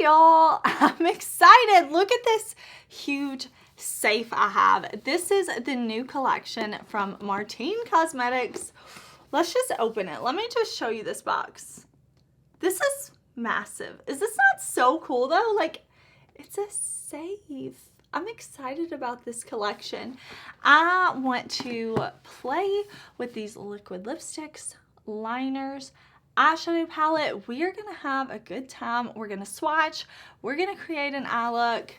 y'all. I'm excited. Look at this huge safe I have. This is the new collection from Martine Cosmetics. Let's just open it. Let me just show you this box. This is massive. Is this not so cool though? Like, it's a safe. I'm excited about this collection. I want to play with these liquid lipsticks, liners, eyeshadow palette. We are gonna have a good time. We're gonna swatch. We're gonna create an eye look.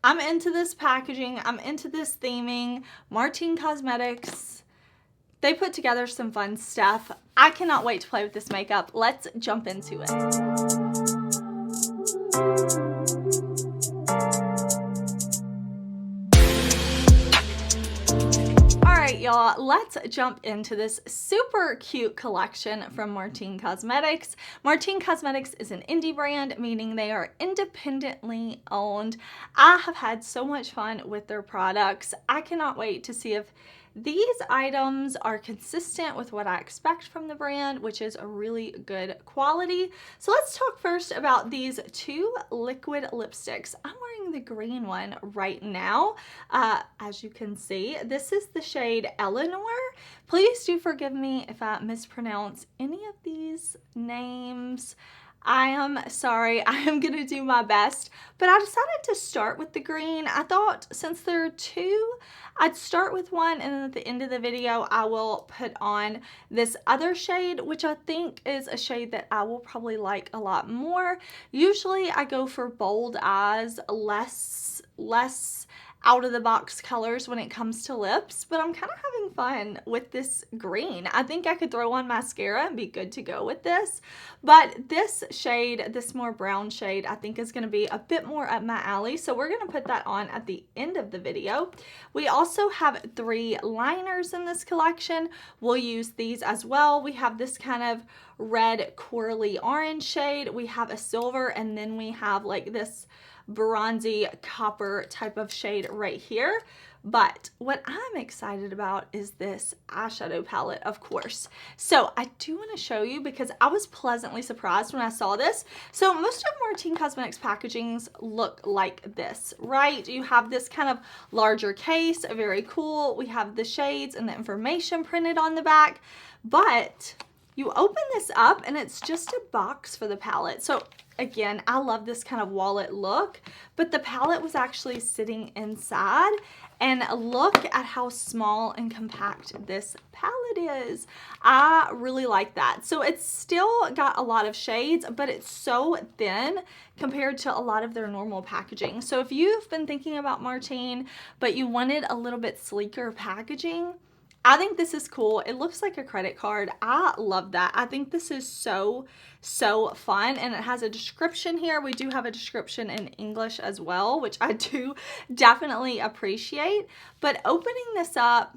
I'm into this packaging. I'm into this theming. Martine Cosmetics, they put together some fun stuff. I cannot wait to play with this makeup. Let's jump into it. Alright y'all, let's jump into this super cute collection from Martine Cosmetics. Martine Cosmetics is an indie brand, meaning they are independently owned. I have had so much fun with their products. I cannot wait to see if these items are consistent with what I expect from the brand, which is a really good quality. So let's talk first about these two liquid lipsticks. I'm wearing the green one right now. As you can see, this is the shade Eleanor. Please do forgive me if I mispronounce any of these names. I am sorry. I am going to do my best, but I decided to start with the green. I thought since there are two, I'd start with one, and then at the end of the video, I will put on this other shade, which I think is a shade that I will probably like a lot more. Usually I go for bold eyes, less out of the box colors when it comes to lips, but I'm kind of having fun with this green. I think I could throw on mascara and be good to go with this, but this shade, this more brown shade, I think is going to be a bit more up my alley, so we're going to put that on at the end of the video. We also have 3 liners in this collection. We'll use these as well. We have this kind of red corally orange shade, we have a silver, and then we have like this bronzy copper type of shade right here. But what I'm excited about is this eyeshadow palette, of course. So I do want to show you because I was pleasantly surprised when I saw this. So most of Martine Cosmetics packagings look like this, right? You have this kind of larger case, very cool. We have the shades and the information printed on the back, but you open this up and it's just a box for the palette. So again, I love this kind of wallet look, but the palette was actually sitting inside, and look at how small and compact this palette is. I really like that. So it's still got a lot of shades, but it's so thin compared to a lot of their normal packaging. So if you've been thinking about Martine, but you wanted a little bit sleeker packaging, I think this is cool. It looks like a credit card. I love that. I think this is so fun, and it has a description here. We do have a description in English as well, which I do definitely appreciate. But opening this up,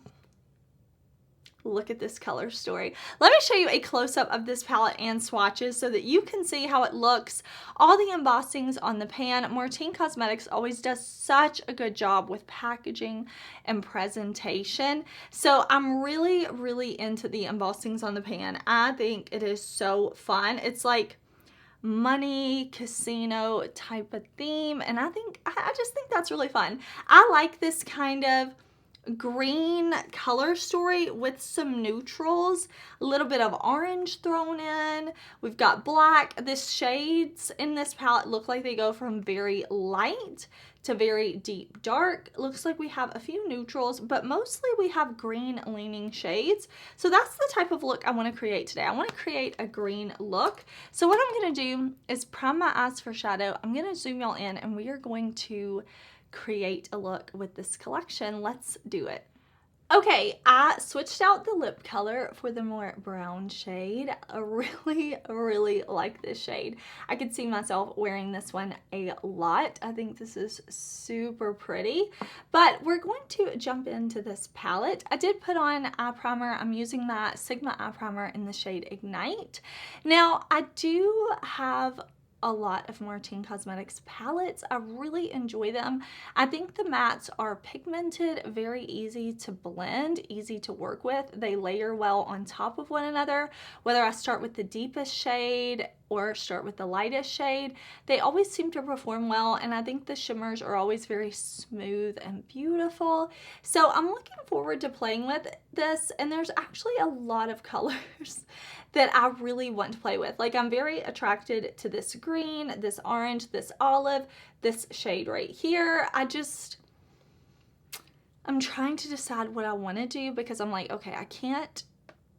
look at this color story. Let me show you a close-up of this palette and swatches so that you can see how it looks. All the embossings on the pan. Martine Cosmetics always does such a good job with packaging and presentation. So I'm really into the embossings on the pan. I think it is so fun. It's like money casino type of theme, and I just think that's really fun. I like this kind of green color story with some neutrals, a little bit of orange thrown in. We've got black. The shades in this palette look like they go from very light to very deep dark. Looks like we have a few neutrals, but mostly we have green leaning shades. So that's the type of look I want to create today. I want to create a green look. So what I'm going to do is prime my eyes for shadow. I'm going to zoom y'all in, and we are going to create a look with this collection. Let's do it. Okay, I switched out the lip color for the more brown shade. I really like this shade. I could see myself wearing this one a lot. I think this is super pretty, but we're going to jump into this palette. I did put on eye primer. I'm using that Sigma eye primer in the shade Ignite. Now, I do have a lot of Martine Cosmetics palettes. I really enjoy them. I think the mattes are pigmented, very easy to blend, easy to work with. They layer well on top of one another. Whether I start with the deepest shade or start with the lightest shade, they always seem to perform well, and I think the shimmers are always very smooth and beautiful. So I'm looking forward to playing with this, and there's actually a lot of colors that I really want to play with. Like, I'm very attracted to this green, this orange, this olive, this shade right here. I'm trying to decide what I want to do, because I'm like, okay, I can't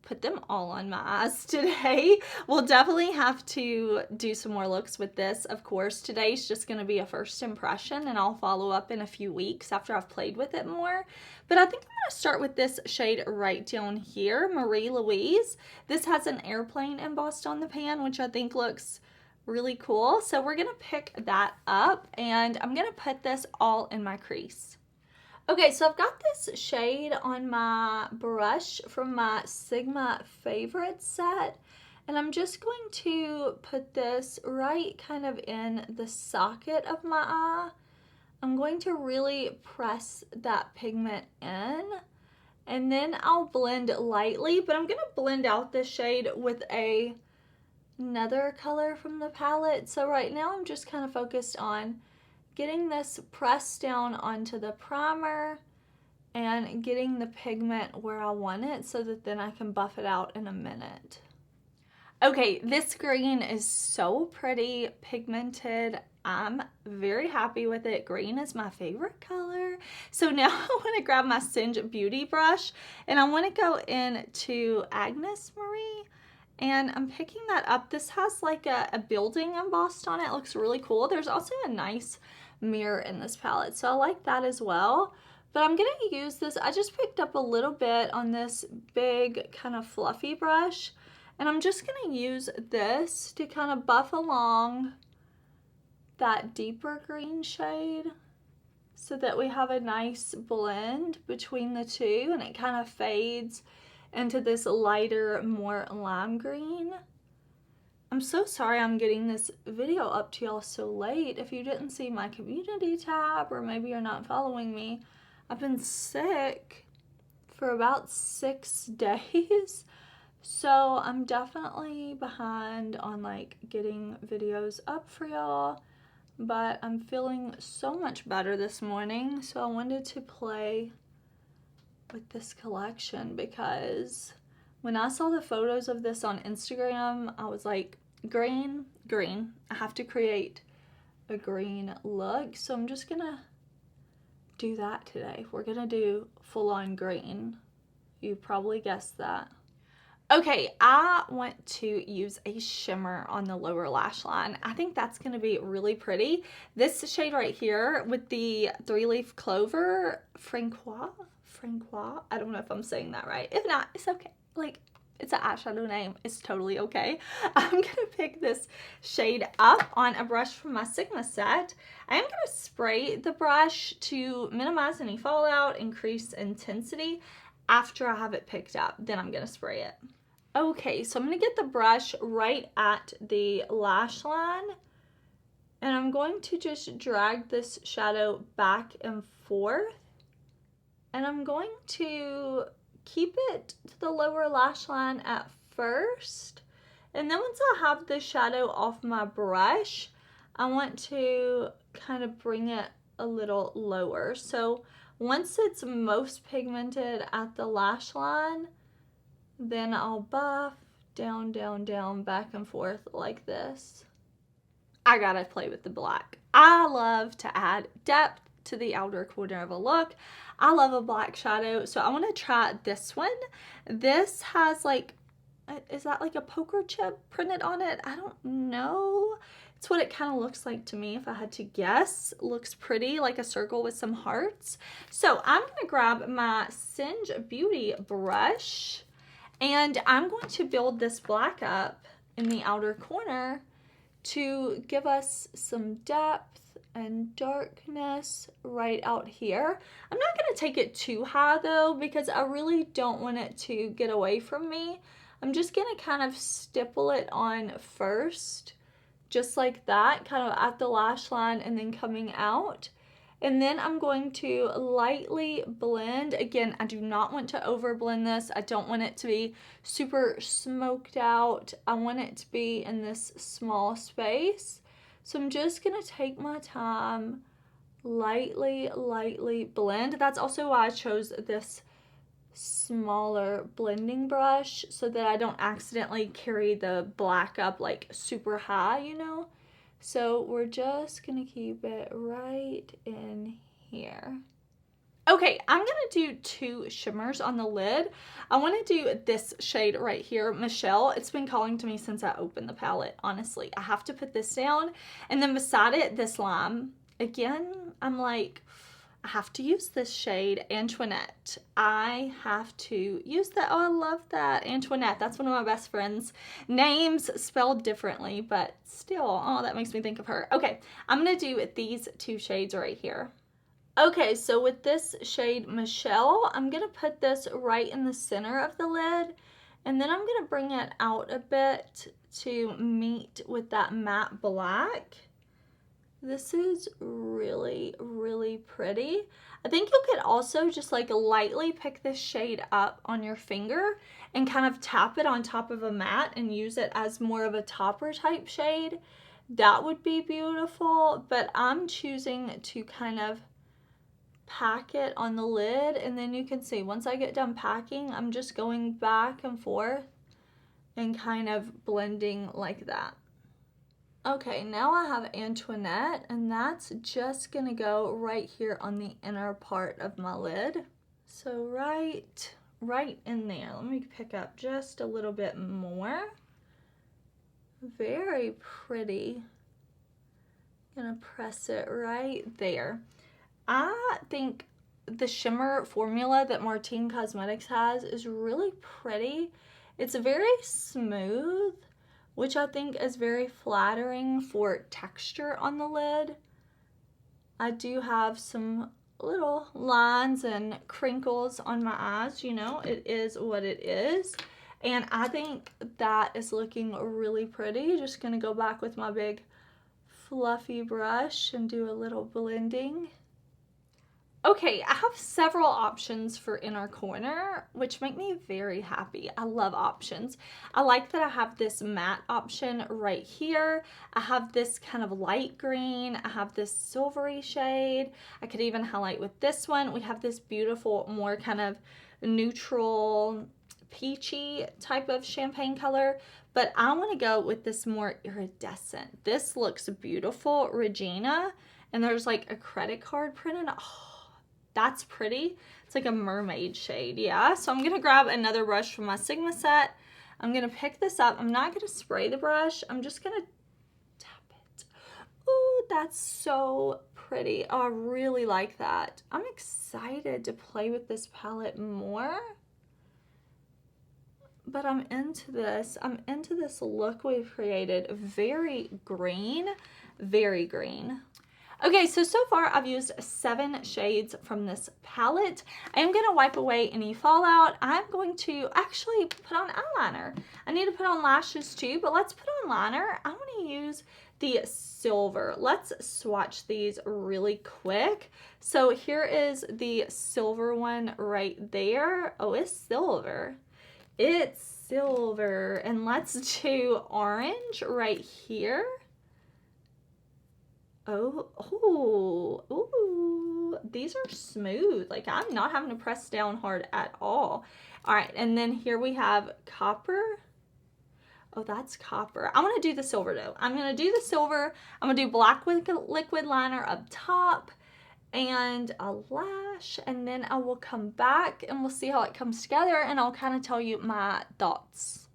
put them all on my eyes today. We'll definitely have to do some more looks with this. Of course, today's just going to be a first impression, and I'll follow up in a few weeks after I've played with it more. But I think I'm going to start with this shade right down here, Marie Louise. This has an airplane embossed on the pan, which I think looks really cool. So we're going to pick that up, and I'm going to put this all in my crease. Okay, so I've got this shade on my brush from my Sigma favorite set, and I'm just going to put this right kind of in the socket of my eye. I'm going to really press that pigment in, and then I'll blend lightly, but I'm going to blend out this shade with another color from the palette. So right now I'm just kind of focused on getting this pressed down onto the primer and getting the pigment where I want it, so that then I can buff it out in a minute. Okay, this green is so pretty, pigmented. I'm very happy with it. Green is my favorite color. So now I want to grab my Singe Beauty brush, and I want to go into Agnes Marie, and I'm picking that up. This has like a building embossed on it. It looks really cool. There's also a nice mirror in this palette, so I like that as well. But I'm going to use this. I just picked up a little bit on this big kind of fluffy brush, and I'm just going to use this to kind of buff along that deeper green shade, so that we have a nice blend between the two, and it kind of fades into this lighter, more lime green. I'm so sorry I'm getting this video up to y'all so late. If you didn't see my community tab, or maybe you're not following me, I've been sick for about 6 days. So I'm definitely behind on like getting videos up for y'all, but I'm feeling so much better this morning. So I wanted to play with this collection, because when I saw the photos of this on Instagram, I was like, green, green. I have to create a green look. So I'm just gonna do that today. We're gonna do full-on green. You probably guessed that. Okay, I want to use a shimmer on the lower lash line. I think that's going to be really pretty. This shade right here with the 3-leaf clover, Francois, I don't know if I'm saying that right. If not, it's okay. Like, it's an eyeshadow name. It's totally okay. I'm going to pick this shade up on a brush from my Sigma set. I am going to spray the brush to minimize any fallout, increase intensity. After I have it picked up, then I'm going to spray it. Okay, so I'm going to get the brush right at the lash line, and I'm going to just drag this shadow back and forth, and I'm going to keep it to the lower lash line at first, and then once I have the shadow off my brush, I want to kind of bring it a little lower. So once it's most pigmented at the lash line, then I'll buff down, down, down, back and forth like this. I gotta play with the black. I love to add depth to the outer corner of a look. I love a black shadow, so I want to try this one. This has like, is that like a poker chip printed on it? I don't know. It's what it kind of looks like to me if I had to guess. Looks pretty, like a circle with some hearts. So I'm gonna grab my Singe Beauty brush, and I'm going to build this black up in the outer corner to give us some depth and darkness right out here. I'm not going to take it too high though, because I really don't want it to get away from me. I'm just going to kind of stipple it on first just like that, kind of at the lash line and then coming out. And then I'm going to lightly blend. Again, I do not want to over blend this. I don't want it to be super smoked out. I want it to be in this small space. So I'm just gonna take my time, lightly blend. That's also why I chose this smaller blending brush, so that I don't accidentally carry the black up like super high, you know? So we're just gonna keep it right in here. Okay, I'm gonna do 2 shimmers on the lid. I wanna do this shade right here, Michelle. It's been calling to me since I opened the palette, honestly. I have to put this down. And then beside it, this lime. Again, I'm like, I have to use this shade, Antoinette. I have to use that. Oh, I love that. Antoinette, that's one of my best friends' names, spelled differently, but still, oh, that makes me think of her. Okay, I'm gonna do these 2 shades right here. Okay, so with this shade, Michelle, I'm gonna put this right in the center of the lid, and then I'm gonna bring it out a bit to meet with that matte black. This is really pretty. I think you could also just like lightly pick this shade up on your finger and kind of tap it on top of a matte and use it as more of a topper type shade. That would be beautiful, but I'm choosing to kind of pack it on the lid, and then you can see once I get done packing, I'm just going back and forth and kind of blending like that. Okay, now I have Antoinette, and that's just gonna go right here on the inner part of my lid. So right in there. Let me pick up just a little bit more. Very pretty. Gonna press it right there. I think the shimmer formula that Martine Cosmetics has is really pretty. It's very smooth, which I think is very flattering for texture on the lid. I do have some little lines and crinkles on my eyes, you know, it is what it is. And I think that is looking really pretty. Just gonna go back with my big fluffy brush and do a little blending. Okay, I have several options for inner corner, which make me very happy. I love options. I like that I have this matte option right here. I have this kind of light green. I have this silvery shade. I could even highlight with this one. We have this beautiful, more kind of neutral, peachy type of champagne color, but I want to go with this more iridescent. This looks beautiful, Regina, and there's like a credit card printed. Oh, that's pretty. It's like a mermaid shade, yeah. So I'm gonna grab another brush from my Sigma set. I'm gonna pick this up. I'm not gonna spray the brush. I'm just gonna tap it. Oh, that's so pretty. Oh, I really like that. I'm excited to play with this palette more. But I'm into this. I'm into this look we've created. Very green, very green. Okay, so far I've used 7 shades from this palette. I am going to wipe away any fallout. I'm going to actually put on eyeliner. I need to put on lashes too, but let's put on liner. I want to use the silver. Let's swatch these really quick. So here is the silver one right there. Oh, it's silver. It's silver. And let's do orange right here. Oh, these are smooth. Like, I'm not having to press down hard at all. All right, and then here we have copper. Oh, that's copper. I want to do the silver though. I'm going to do the silver. I'm going to do black with liquid liner up top and a lash, and then I will come back and we'll see how it comes together, and I'll kind of tell you my thoughts.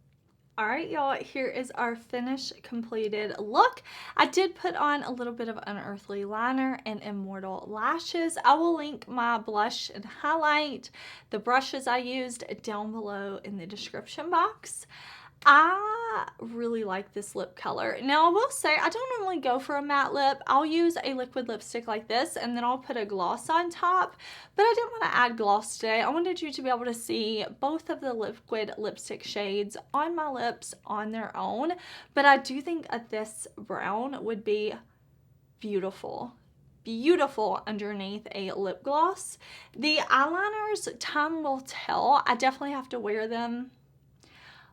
All right, y'all, here is our finished completed look. I did put on a little bit of unearthly liner and immortal lashes. I will link my blush and highlight, the brushes I used, down below in the description box. I really like this lip color. Now I will say I don't normally go for a matte lip. I'll use a liquid lipstick like this and then I'll put a gloss on top, but I didn't want to add gloss today. I wanted you to be able to see both of the liquid lipstick shades on my lips on their own, but I do think this brown would be beautiful underneath a lip gloss. The eyeliners, time will tell. I definitely have to wear them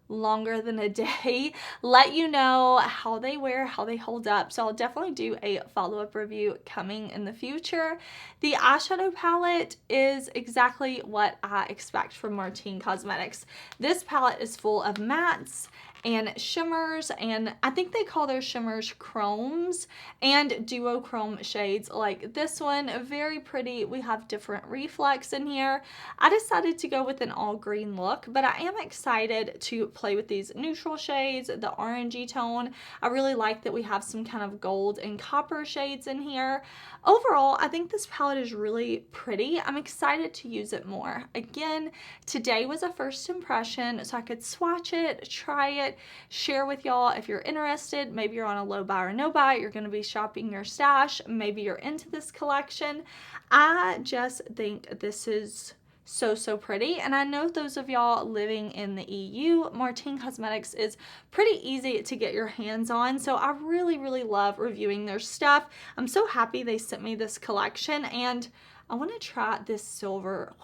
longer than a day, let you know how they wear, how they hold up. So I'll definitely do a follow-up review coming in the future. The eyeshadow palette is exactly what I expect from Martine Cosmetics. This palette is full of mattes and shimmers, and I think they call their shimmers chromes and duochrome shades like this one. Very pretty. We have different reflex in here. I decided to go with an all green look, but I am excited to play with these neutral shades, the orangey tone. I really like that we have some kind of gold and copper shades in here. Overall, I think this palette is really pretty. I'm excited to use it more. Again, today was a first impression, so I could swatch it, try it, share with y'all if you're interested. Maybe you're on a low buy or no buy, you're going to be shopping your stash, maybe you're into this collection. I just think this is so pretty, and I know those of y'all living in the EU, Martine Cosmetics is pretty easy to get your hands on, so I really love reviewing their stuff. I'm so happy they sent me this collection, and I want to try this silver.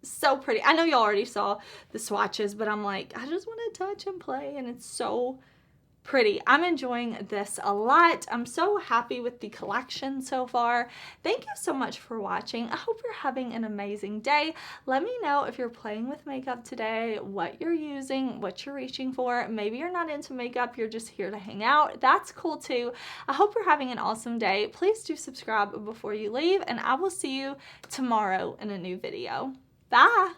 So pretty. I know y'all already saw the swatches, but I'm like, I just want to touch and play, and it's so pretty. I'm enjoying this a lot. I'm so happy with the collection so far. Thank you so much for watching. I hope you're having an amazing day. Let me know if you're playing with makeup today, what you're using, what you're reaching for. Maybe you're not into makeup, you're just here to hang out. That's cool too. I hope you're having an awesome day. Please do subscribe before you leave, and I will see you tomorrow in a new video. Bye!